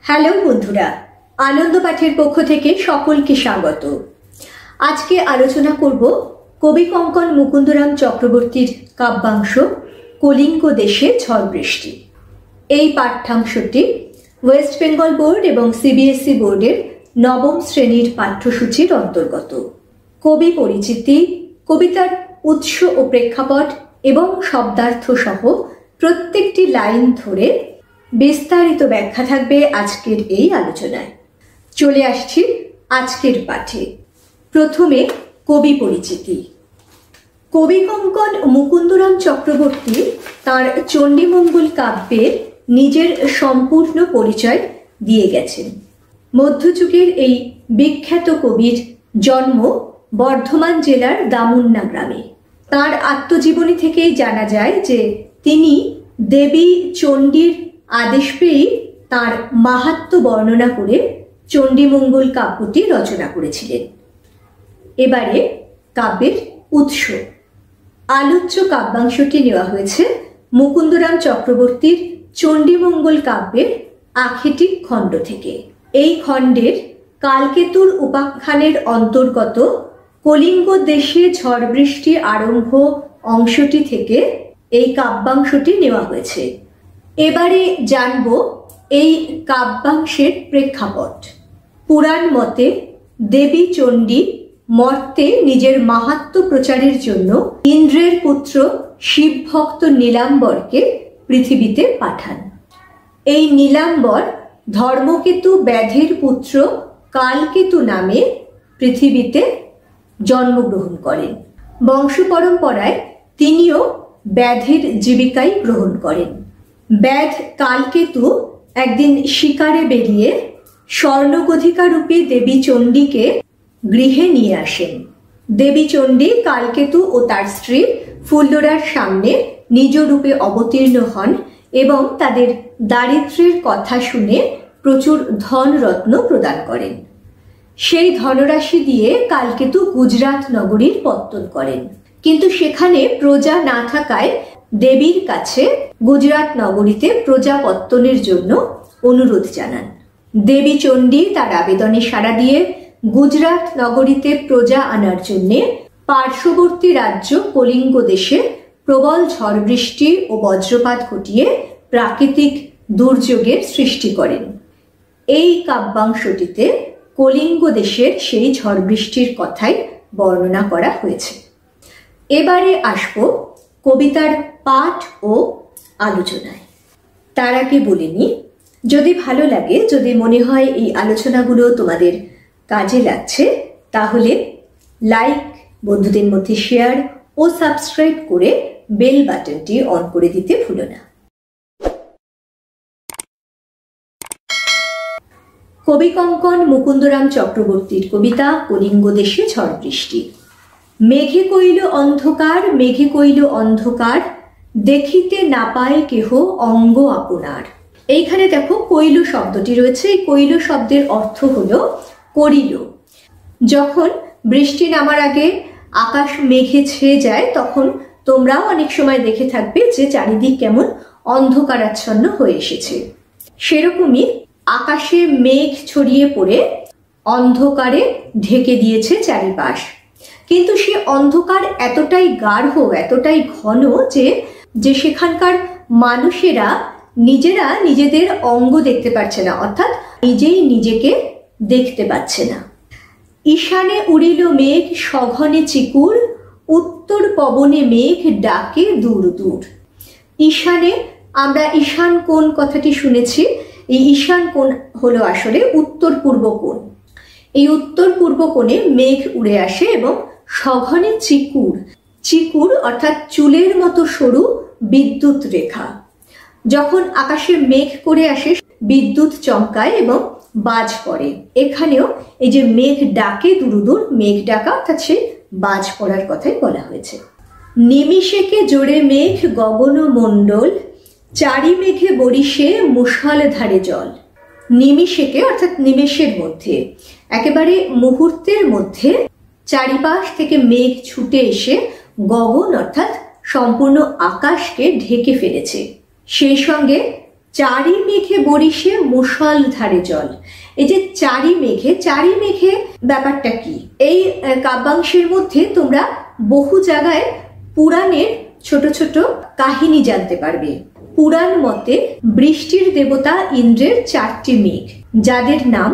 Hello বন্ধুরা, আনন্দ পাঠের পক্ষ থেকে সকলকে স্বাগত। আজকে আলোচনা করব কবি কঙ্কন মুকুন্দরাম চক্রবর্তীর কাব্যাংশ কলিঙ্গ দেশে ঝড় বৃষ্টি। এই পাঠ্যাংশটি ওয়েস্ট বেঙ্গল বোর্ড এবং সিবিএসই বোর্ডের নবম শ্রেণীর পাঠ্যসূচির অন্তর্গত। কবি পরিচিতি, কবিতার উৎস ও প্রেক্ষাপট এবং শব্দার্থ সহ প্রত্যেকটি লাইন ধরে বিস্তারিত ব্যাখ্যা থাকবে আজকের এই আলোচনায়। চলে আসছি আজকের পাঠে। প্রথমে কবি পরিচিতি। কবি কঙ্কন মুকুন্দরাম চক্রবর্তী তাঁর চণ্ডীমঙ্গল কাব্যের নিজের সম্পূর্ণ পরিচয় দিয়ে গেছেন। মধ্যযুগের এই বিখ্যাত কবির জন্ম বর্ধমান জেলার দামুন্না গ্রামে। তাঁর আত্মজীবনী থেকেই জানা যায় যে তিনি দেবী চণ্ডীর আদেশ পেয়েই তাঁর মাহাত্ম্য বর্ণনা করে চণ্ডীমঙ্গল কাব্যটি রচনা করেছিলেন। এবারে কাব্যের উৎস। আলোচ্য কাব্যাংশটি নেওয়া হয়েছে মুকুন্দরাম চক্রবর্তীর চণ্ডীমঙ্গল কাব্যের আখেটি খণ্ড থেকে। এই খণ্ডের কালকেতুর উপাখ্যানের অন্তর্গত কলিঙ্গ দেশে ঝড় বৃষ্টি আরম্ভ অংশটি থেকে এই কাব্যাংশটি নেওয়া হয়েছে। এবারে জানব এই কাব্যাংশের প্রেক্ষাপট। পুরাণ মতে দেবী চণ্ডী মর্তে নিজের মাহাত্ম্য প্রচারের জন্য ইন্দ্রের পুত্র শিবভক্ত নীলাম্বরকে পৃথিবীতে পাঠান। এই নীলাম্বর ধর্মকেতু ব্যাধের পুত্র কালকেতু নামে পৃথিবীতে জন্মগ্রহণ করেন। বংশ পরম্পরায় তিনিও ব্যাধের জীবিকাই গ্রহণ করেন। ব্যাধ কালকেতু একদিন শিকারে বেরিয়ে স্বর্ণগধিকা রূপী দেবী চণ্ডীকে গৃহে নিয়ে আসেন। দেবী চণ্ডী কালকেতু ও তার স্ত্রী ফুল্লরার সামনে নিজ রূপে অবতীর্ণ হন এবং তাদের দারিদ্র্যের কথা শুনে প্রচুর ধন রত্ন প্রদান করেন। সেই ধনরাশি দিয়ে কালকেতু গুজরাট নগরীর পত্তন করেন, কিন্তু সেখানে প্রজা না থাকায় দেবীর কাছে গুজরাট নগরীতে প্রজা পত্তনের জন্য অনুরোধ জানান। দেবী চণ্ডী তার আবেদনে সাড়া দিয়ে গুজরাট নগরীতে প্রজা আনার জন্য পার্শ্ববর্তী রাজ্য কলিঙ্গ দেশে প্রবল ঝড় বৃষ্টি ও বজ্রপাত ঘটিয়ে প্রাকৃতিক দুর্যোগের সৃষ্টি করেন। এই কাব্যাংশটিতে কলিঙ্গ দেশের সেই ঝড় বৃষ্টির কথাই বর্ণনা করা হয়েছে। এবারে আসব কবিতার পাঠ ও আলোচনায়। তার আগে বলে নিই, যদি ভালো লাগে, যদি মনে হয় এই আলোচনাগুলো তোমাদের কাজে লাগছে, তাহলে লাইক, বন্ধুদের মধ্যে শেয়ার ও সাবস্ক্রাইব করে বেল বাটনটি অন করে দিতে ভুলো না। কবি কঙ্কন মুকুন্দরাম চক্রবর্তীর কবিতা কলিঙ্গ দেশে ঝড় বৃষ্টি। মেঘে কইল অন্ধকার, মেঘে কইল অন্ধকার, দেখিতে না পায় কেহ অঙ্গ আপনার। এইখানে দেখো কইল শব্দটি রয়েছে। এই কইল শব্দের অর্থ হলো করিল। যখন বৃষ্টি নামার আগে আকাশ মেঘে ছেয়ে যায়, তখন তোমরাও অনেক সময় দেখে থাকবে যে চারিদিক কেমন অন্ধকারাচ্ছন্ন হয়ে এসেছে। সেরকমই আকাশে মেঘ ছড়িয়ে পড়ে অন্ধকারে ঢেকে দিয়েছে চারিপাশ। কিন্তু সে অন্ধকার এতটাই গাঢ়, এতটাই ঘন যে সেখানকার মানুষেরা নিজেরা নিজেদের অঙ্গ দেখতে পাচ্ছে না, অর্থাৎ নিজেই নিজেকে দেখতে পাচ্ছে না। ঈশানে উড়িল মেঘ সঘনে চিকুর, উত্তর পবনে মেঘ ডাকে দূর দূর। ঈশানে, আমরা ঈশান কোণ কথাটি শুনেছি। এই ঈশান কোণ হলো আসলে উত্তর পূর্ব কোণ। এই উত্তর পূর্ব কোণে মেঘ উড়ে আসে এবং সঘনে চিকুর, চিকুর অর্থাৎ চুলের মতো সরু বিদ্যুৎ রেখা। যখন আকাশে মেঘ করে আসে, বিদ্যুৎ চমকায় এবং বাজ পড়ে। এখানেও এই যে মেঘ ডাকে দূর, মেঘ ডাকা অর্থাৎ সে বাজ পড়ার কথাই বলা হয়েছে। নিমিষেকে জোরে মেঘ গগন মণ্ডল, চারি মেঘে বরিশে মুষলধারে জল। নিমিষেকে অর্থাৎ নিমেষের মধ্যে, একেবারে মুহূর্তের মধ্যে চারিপাশ থেকে মেঘ ছুটে এসে গগন অর্থাৎ সম্পূর্ণ আকাশকে ঢেকে ফেলেছে। সেই সঙ্গে চারি মেঘে বরিশে মুষলধারে জল। এই যে চারি মেঘে ব্যাপারটা কি? এই কাব্যাংশের মধ্যে তোমরা বহু জায়গায় পুরাণের ছোট ছোট কাহিনী জানতে পারবে। পুরাণ মতে বৃষ্টির দেবতা ইন্দ্রের 4টি মেঘ, যাদের নাম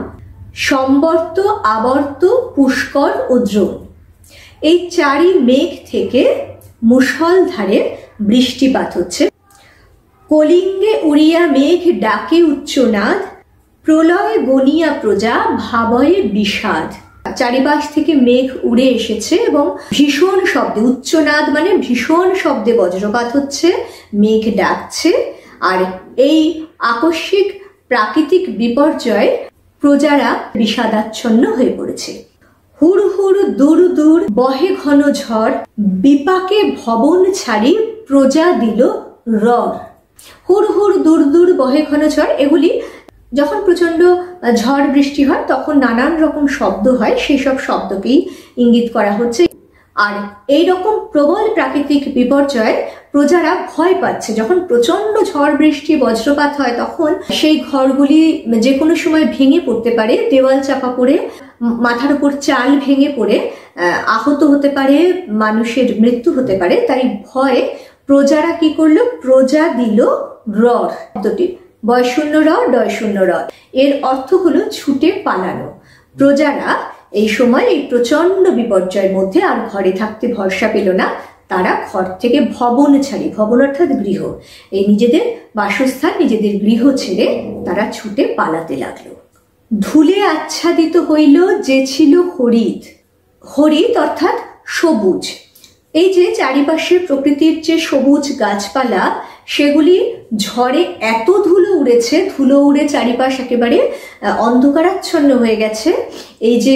সম্বর্ত, আবর্ত, পুষ্কর ও দ্রোণ। এই চারি মেঘ থেকে মুষলধারে বৃষ্টিপাত হচ্ছে। কলিঙ্গে উড়িয়া মেঘ ডাকে উচ্চনাদ, প্রলয় গনিয়া প্রজা ভাবয়ে বিষাদ। চারিপাশ থেকে মেঘ উড়ে এসেছে এবং ভীষণ শব্দে, উচ্চনাদ মানে ভীষণ শব্দে বজ্রপাত হচ্ছে, মেঘ ডাকছে। আর এই আকস্মিক প্রাকৃতিক বিপর্যয় প্রজারা বিষাদাচ্ছন্ন হয়ে পড়েছে। হুড় হুড় দূর দূর বহে ঘন ঝড়, বিপাকে ভবন ছাড়ি প্রজা দিল রড়। হুড় হুড় দূর দূর বহে ঘন ঝড়, এগুলি যখন প্রচন্ড ঝড় বৃষ্টি হয় তখন নানান রকম শব্দ হয়, সেই সব শব্দকেই ইঙ্গিত করা হচ্ছে। আর এইরকম প্রবল প্রাকৃতিক বিপর্যয় প্রজারা ভয় পাচ্ছে। যখন প্রচন্ড ঝড় বৃষ্টি বজ্রপাত হয় তখন সেই ঘরগুলি যে কোনো সময় ভেঙে পড়তে পারে, দেওয়াল চাপা পড়ে, মাথার উপর চাল ভেঙে পড়ে আহত হতে পারে, মানুষের মৃত্যু হতে পারে। তাই ভয়ে প্রজারা কি করলো? প্রজা দিল রড়। শব্দটি বয়শূন্য র, ডয়শূন্য র, এর অর্থ হলো ছুটে পালানো। প্রজারা এই সময় এই প্রচন্ড বিপর্যয়ের মধ্যে আর ঘরে থাকতে ভরসা পেল না। তারা ঘর থেকে ভবন ছাড়ি, ভবন অর্থাৎ গৃহ, এই নিজেদের বাসস্থান, নিজেদের গৃহ ছেড়ে তারা ছুটে পালাতে লাগলো। ধুলে আচ্ছাদিত হইল যে ছিল হরিৎ। হরিৎ অর্থাৎ সবুজ। এই যে চারিপাশে প্রকৃতির যে সবুজ গাছপালা, সেগুলি ঝড়ে এত ধুলো উড়েছে, ধুলো উড়ে চারিপাশ একেবারে অন্ধকারাচ্ছন্ন হয়ে গেছে। এই যে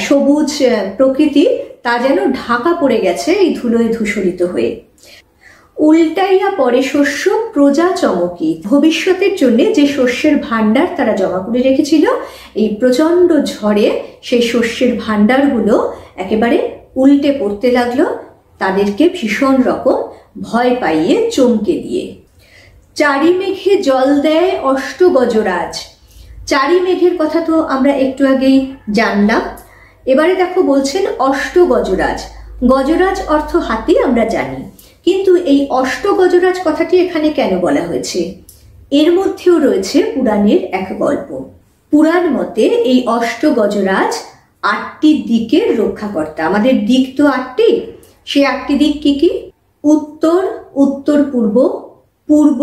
সবুজ প্রকৃতি, তা যেন ঢাকা পড়ে গেছে এই ধুলোয় ধূসরিত হয়ে। উল্টাইয়া পরে শস্য প্রজা চমকি। ভবিষ্যতের জন্য যে শস্যের ভাণ্ডার তারা জমা করে রেখেছিল, এই প্রচন্ড ঝড়ে সেই শস্যের ভাণ্ডারগুলো একেবারে উল্টে পড়তে লাগলো, তাদেরকে ভীষণ রকম ভয় পাইয়ে চমকে দিয়ে। চারি মেঘে জল দেয় অষ্টগজরাজ। চারি মেঘের কথা তো আমরা একটু আগেই জানলাম। এবারে দেখো বলছেন অষ্টগজরাজ। গজরাজ অর্থ হাতি আমরা জানি, কিন্তু এই অষ্টগজরাজ কথাটি এখানে কেন বলা হয়েছে? এর মধ্যেও রয়েছে পুরাণের এক গল্প। পুরাণ মতে এই অষ্টগজরাজ 8টি দিকের রক্ষাকর্তা। আমাদের দিক তো 8টি, সেই 8টি দিক কি কি? উত্তর, উত্তর পূর্ব, পূর্ব,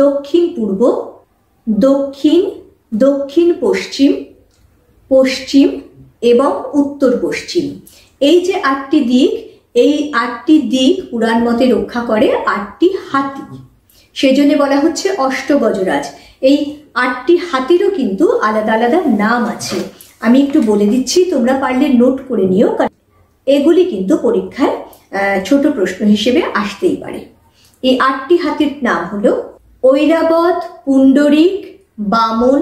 দক্ষিণ পূর্ব, দক্ষিণ, দক্ষিণ পশ্চিম, পশ্চিম এবং উত্তর পশ্চিম। এই যে 8টি দিক, এই 8টি দিক পুরাণ মতে রক্ষা করে 8টি হাতি, সেজন্য বলা হচ্ছে অষ্টগজরাজ। এই 8টি হাতিরও কিন্তু আলাদা আলাদা নাম আছে, আমি একটু বলে দিচ্ছি, তোমরা পারলে নোট করে নিও, কারণ এগুলি কিন্তু পরীক্ষায় ছোট প্রশ্ন হিসেবে আসতেই পারে। এই 8টি হাতির নাম হলো ঐরাবত, পুণ্ডরিক, বামন,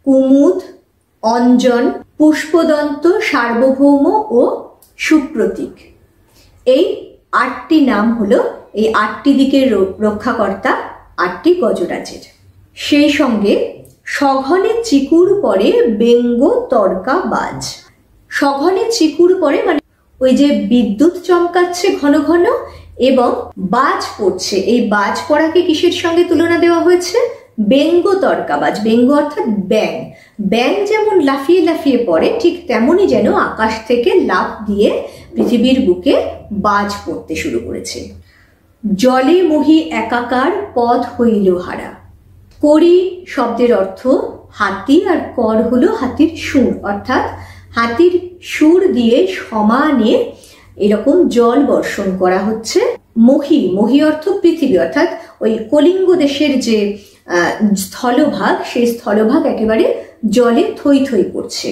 কুমুদ, অঞ্জন, পুষ্পদন্ত, সার্বভৌম ও সুপ্রতীক। এই 8টি নাম হলো এই 8টি দিকের রক্ষাকর্তা 8টি গজরাজের। সেই সঙ্গে সঘনে চিকুর পরে ব্যঙ্গ তর্কা বাজ। সঘনে চিকুর পরে মানে ওই যে বিদ্যুৎ চমকাচ্ছে ঘন ঘন এবং বাজ পড়ছে, এই বাজ পড়াকে কিসের সঙ্গে তুলনা দেওয়া হয়েছে? ব্যঙ্গ তর্কাবাজ। ব্যঙ্গ অর্থাৎ ব্যাং। ব্যাং যেমন লাফিয়ে লাফিয়ে পড়ে, ঠিক তেমনই যেন আকাশ থেকে লাফ দিয়ে পৃথিবীর বুকে বাজ পড়তে শুরু করেছে। জলে মহি একাকার পথ হইল হারা। করি শব্দের অর্থ হাতি, আর কর হলো হাতির সুর, অর্থাৎ হাতির সুর দিয়ে সমানে এরকম জল বর্ষণ করা হচ্ছে। মহি, মহি অর্থ পৃথিবী, অর্থাৎ ওই কলিঙ্গ দেশের যে স্থলভাগ, সেই স্থলভাগ একেবারে জলে থই থই পড়ছে।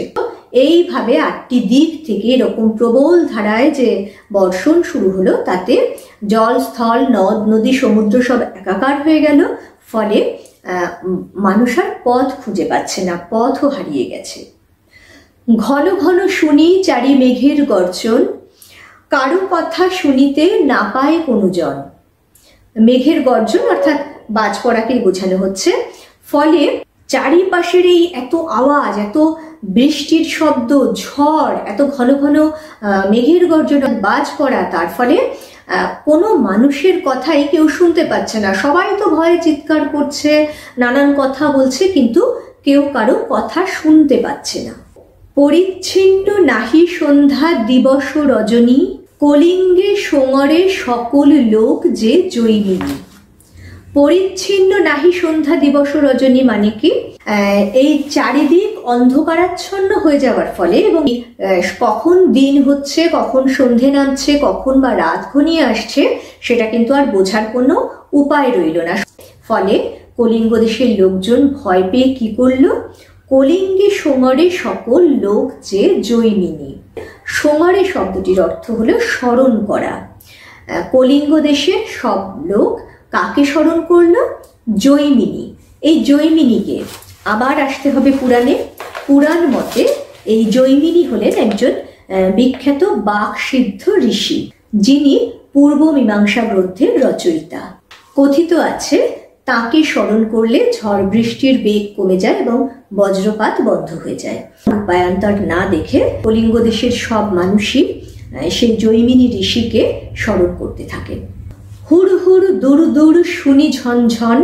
এইভাবে 8টি দিক থেকে এরকম প্রবল ধারায় যে বর্ষণ শুরু হলো, তাতে জল, স্থল, নদ, নদী, সমুদ্র সব একাকার হয়ে গেল। ফলে মানুষ আর পথ খুঁজে পাচ্ছে না, পথও হারিয়ে গেছে। ঘন ঘন শুনি চারি মেঘের গর্জন, কারো কথা শুনিতে না পায় কোনো জন। মেঘের গর্জন অর্থাৎ বাজ পড়াকেই বোঝানো হচ্ছে। ফলে চারিপাশের এই এত আওয়াজ, এত বৃষ্টির শব্দ, ঝড়, এত ঘন ঘন মেঘের গর্জনা, বাজ পড়া, তার ফলে কোনো মানুষের কথাই কেউ শুনতে পাচ্ছে না। সবাই তো ভয়ে চিৎকার করছে, নানান কথা বলছে, কিন্তু কেউ কারো কথা শুনতে পাচ্ছে না। পরিচ্ছিন্ন নাহি সন্ধ্যা দিবস রজনী, কলিঙ্গে সোঙরে সকল লোক যে জৈমিনী। পরিচ্ছিন্ন নাহি সন্ধ্যা দিবস রজনী মানে কি, এই চারিদিক অন্ধকারাচ্ছন্ন হয়ে যাওয়ার ফলে এবং কখন দিন হচ্ছে, কখন সন্ধে নামছে, কখন বা রাত ঘনিয়ে আসছে, সেটা কিন্তু আর বোঝার কোনো উপায় রইল না। ফলে কলিঙ্গ দেশের লোকজন ভয় পেয়ে কি করলো, কলিঙ্গে সোঙরে সকল লোক যে জৈমিনী। সোঙরে শব্দটির অর্থ হলো স্মরণ করা। কলিঙ্গ দেশের সব লোক কাকে স্মরণ করলো, জৈমিনী। এই জৈমিনীকে আবার আসতে হবে পুরাণে। পুরাণ মতে এই জৈমিনী হলেন একজন বিখ্যাত বাকসিদ্ধ ঋষি, যিনি পূর্ব মীমাংসা গ্রন্থের রচয়িতা। কথিত আছে তাকে স্মরণ করলে ঝড় বৃষ্টির বেগ কমে যায় এবং বজ্রপাত বন্ধ হয়ে যায়। উপায়ান্তর না দেখে কলিঙ্গ দেশের সব মানুষই সেই জৈমিনী ঋষিকে স্মরণ করতে থাকে। হুড় হুড় দূর দূর শুনি ঝনঝন,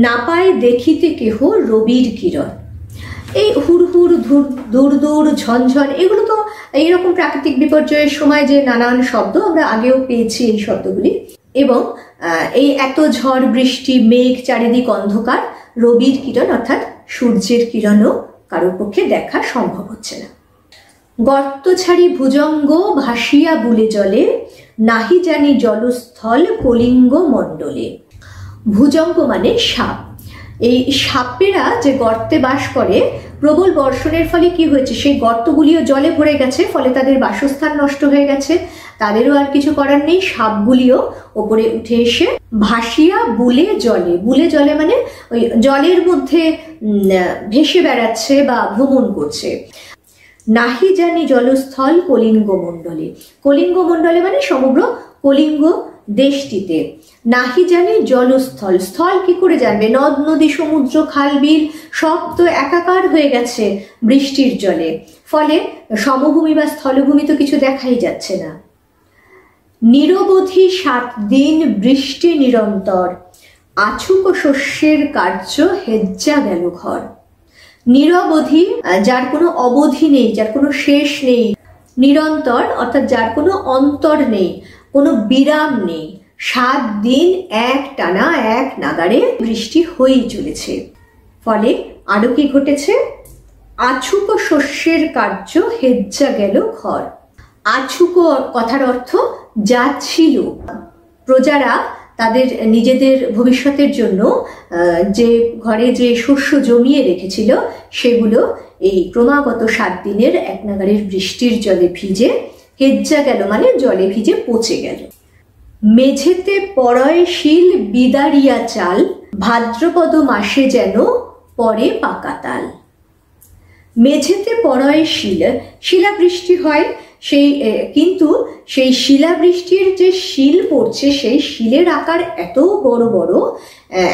না পায় দেখিতে কেহ রবির কিরণ। এই হুড় হুড় দূর দূর ঝনঝন, এগুলো তো এইরকম প্রাকৃতিক বিপর্যয়ের সময় যে নানান শব্দ, আমরা আগেও পেয়েছি এই শব্দগুলি। এবং এই এত ঝড় বৃষ্টি, মেঘ, চারিদিক অন্ধকার, রবির কিরণ অর্থাৎ সূর্যের কিরণও কারোর পক্ষে দেখা সম্ভব হচ্ছে না। গর্ত ছাড়ি ভুজঙ্গ ভাসিয়া বুলে জলে, নাহি জানি জলস্থল কলিঙ্গ মণ্ডলে। ভুজঙ্গ মানে সাপ। এই সাপেরা যে গর্তে বাস করে, প্রবল বর্ষণের ফলে কি হয়েছে, সেই গর্তগুলিও জলে ভরে গেছে, ফলে তাদের বাসস্থান নষ্ট হয়ে গেছে। তাদেরও আর কিছু করার নেই, সাপগুলিও ওপরে উঠে এসে ভাসিয়া বুলে জলে। বুলে জলে মানে ওই জলের মধ্যে ভেসে বেড়াচ্ছে বা ভ্রমণ করছে। নাহি জানি জলস্থল কলিঙ্গ মণ্ডলে। কলিঙ্গ মণ্ডলে মানে সমগ্র কলিঙ্গ দেশটিতে। নাহি জানি জলস্থল, স্থল কি করে জানবে, নদ নদী সমুদ্র খাল বিল সব তো একাকার হয়ে গেছে বৃষ্টির জলে। ফলে সমভূমি বা স্থলভূমি তো কিছু দেখাই যাচ্ছে না। নিরবধি 7 দিন বৃষ্টি নিরন্তর, আছুক শস্যের কার্য হেজ্জা গেল ঘর। নিরবধি, যার কোনো অবধি নেই, যার কোনো শেষ নেই। নিরন্তর অর্থাৎ যার কোনো অন্তর নেই, কোনো বিরাম নেই। 7 দিন এক টানা এক নাগাড়ে বৃষ্টি হয়েই চলেছে। ফলে আরো কি ঘটেছে, আছুক শস্যের কার্য হেজ্জা গেল ঘর। আছুক কথার অর্থ যা ছিল। প্রজারা তাদের নিজেদের ভবিষ্যতের জন্য যে ঘরে যে শস্য জমিয়ে রেখেছিল, সেগুলো এই ক্রমাগত 7 দিনের এক নাগাড়ের বৃষ্টির জলে ভিজে হেজ্জা গেল মানে জলে ভিজে পচে গেল। মেঝেতে পড়য় শিল বিদারিয়া চাল, ভাদ্রপদ মাসে যেন পরে পাকা তাল। মেঝেতে পড়য় শিল, শিলাবৃষ্টি হয়, কিন্তু সেই শিলাবৃষ্টির যে শিল পড়ছে, সেই শিলের আকার এত বড় বড়,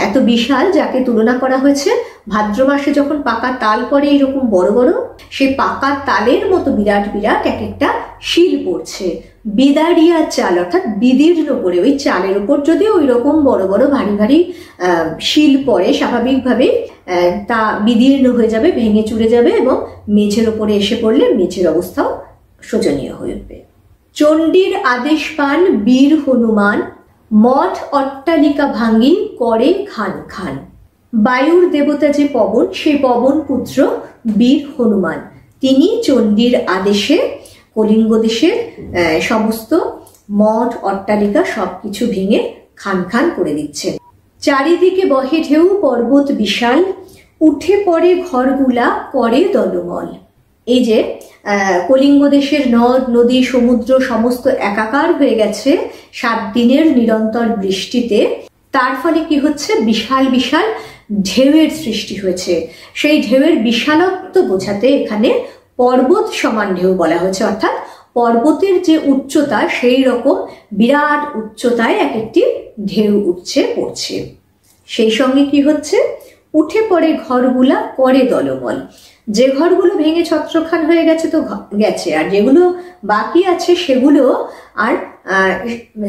এত বিশাল, যাকে তুলনা করা হয়েছে ভাদ্র মাসে যখন পাকা তাল পড়ে এইরকম বড় বড়, সেই পাকা তালের মতো বিরাট বিরাট এক একটা শিল পড়ছে। বিদারিয়া চাল অর্থাৎ বিদীর্ণ করে, ওই চালের উপর যদি ওই রকম বড় বড় ভারী ভারী শিল পড়ে, স্বাভাবিকভাবে তা বিদীর্ণ হয়ে যাবে, ভেঙে চুরে যাবে এবং মেঝের ওপরে এসে পড়লে মেঝের অবস্থাও শোচনীয় হয়ে উঠবে। চণ্ডীর আদেশ পান বীর হনুমান, মঠ অট্টালিকা ভাঙ্গি করে খান খান। বায়ুর দেবতা যে পবন, সেই পবন পুত্র বীর হনুমান, তিনি চণ্ডীর আদেশে কলিঙ্গ দেশের সমস্ত মঠ অট্টালিকা সবকিছু ভেঙে খান খান করে দিচ্ছেন। চারিদিকে বহে ঢেউ পর্বত বিশাল, উঠে পড়ে ঘরগুলা করে দলমল। এই যে কলিঙ্গ দেশের নদ নদী সমুদ্র সমস্ত একাকার হয়ে গেছে 7 দিনের নিরন্তর বৃষ্টিতে, তার ফলে কি হচ্ছে, বিশাল বিশাল ঢেউয়ের সৃষ্টি হয়েছে। সেই ঢেউয়ের বিশালত্ব বোঝাতে এখানে পর্বত সমান ঢেউ বলা হয়েছে, অর্থাৎ পর্বতের যে উচ্চতা সেই রকম বিরাট উচ্চতায় এক একটি ঢেউ উঠছে পড়ছে। সেই সঙ্গে কি হচ্ছে, উঠে পড়ে ঘরগুলা করে দলমল। যে ঘরগুলো ভেঙে ছত্রখান হয়ে গেছে তো গেছে, আর যেগুলো বাকি আছে সেগুলো আর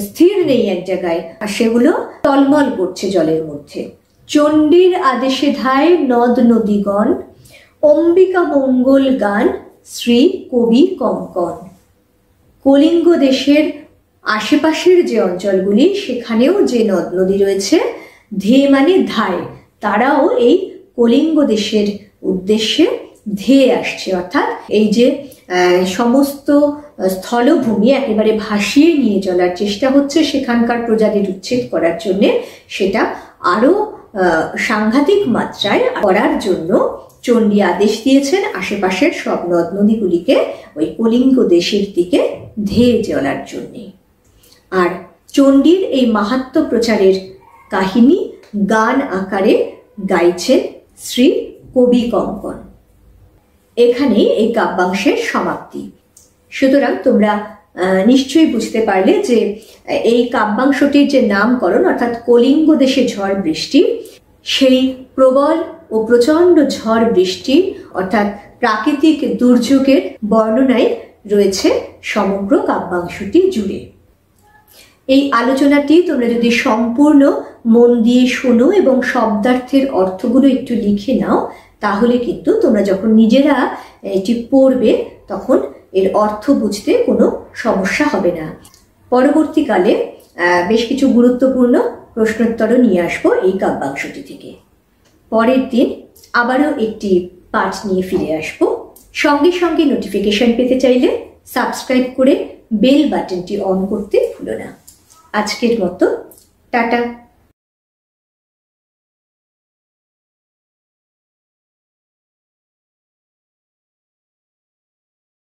স্থির নেই এক জায়গায়, আর সেগুলো টলমল করছে জলের মধ্যে। চণ্ডীর আদেশে ধায় নদ নদীগণ, অম্বিকা মঙ্গল গান শ্রী কবি কঙ্কন। কলিঙ্গ দেশের আশেপাশের যে অঞ্চলগুলি সেখানেও যে নদ নদী রয়েছে, ধেয়ে মানে ধায়, তারাও এই কলিঙ্গ দেশের উদ্দেশ্যে ধেয়ে আসছে। অর্থাৎ এই যে সমস্ত স্থলভূমি একেবারে ভাসিয়ে নিয়ে চলার চেষ্টা হচ্ছে সেখানকার প্রজাদের উচ্ছেদ করার জন্য, সেটা আরো সাংঘাতিক মাত্রায় করার জন্য চণ্ডী আদেশ দিয়েছেন আশেপাশের সব নদ নদীগুলিকে ওই কলিঙ্গ দেশের দিকে ধেয়ে চলার জন্যে। আর চণ্ডীর এই মাহাত্ম্য প্রচারের কাহিনী গান আকারে গাইছেন শ্রী কবি কঙ্কন। এখানেই এই কাব্যাংশের সমাপ্তি। সুতরাং তোমরা নিশ্চয়ই বুঝতে পারলে যে এই কাব্যাংশটির যে নামকরণ, অর্থাৎ কলিঙ্গ দেশে ঝড় বৃষ্টি, সেই প্রবল ও প্রচণ্ড ঝড় বৃষ্টি অর্থাৎ প্রাকৃতিক দুর্যোগের বর্ণনায় রয়েছে সমগ্র কাব্যাংশটি জুড়ে। এই আলোচনাটি তোমরা যদি সম্পূর্ণ মন দিয়ে শোনো এবং শব্দার্থের অর্থগুলো একটু লিখে নাও, তাহলে কিন্তু তোমরা যখন নিজেরা এটি পড়বে তখন এর অর্থ বুঝতে কোনো সমস্যা হবে না। পরবর্তীকালে বেশ কিছু গুরুত্বপূর্ণ প্রশ্নোত্তর নিয়ে আসবো এই কাব্যাংশটি থেকে। পরের দিন আবারও একটি পাঠ নিয়ে ফিরে আসবো। সঙ্গে সঙ্গে নোটিফিকেশন পেতে চাইলে সাবস্ক্রাইব করে বেল বাটনটি অন করতে ভুলো না। আজকের মতো টাটা।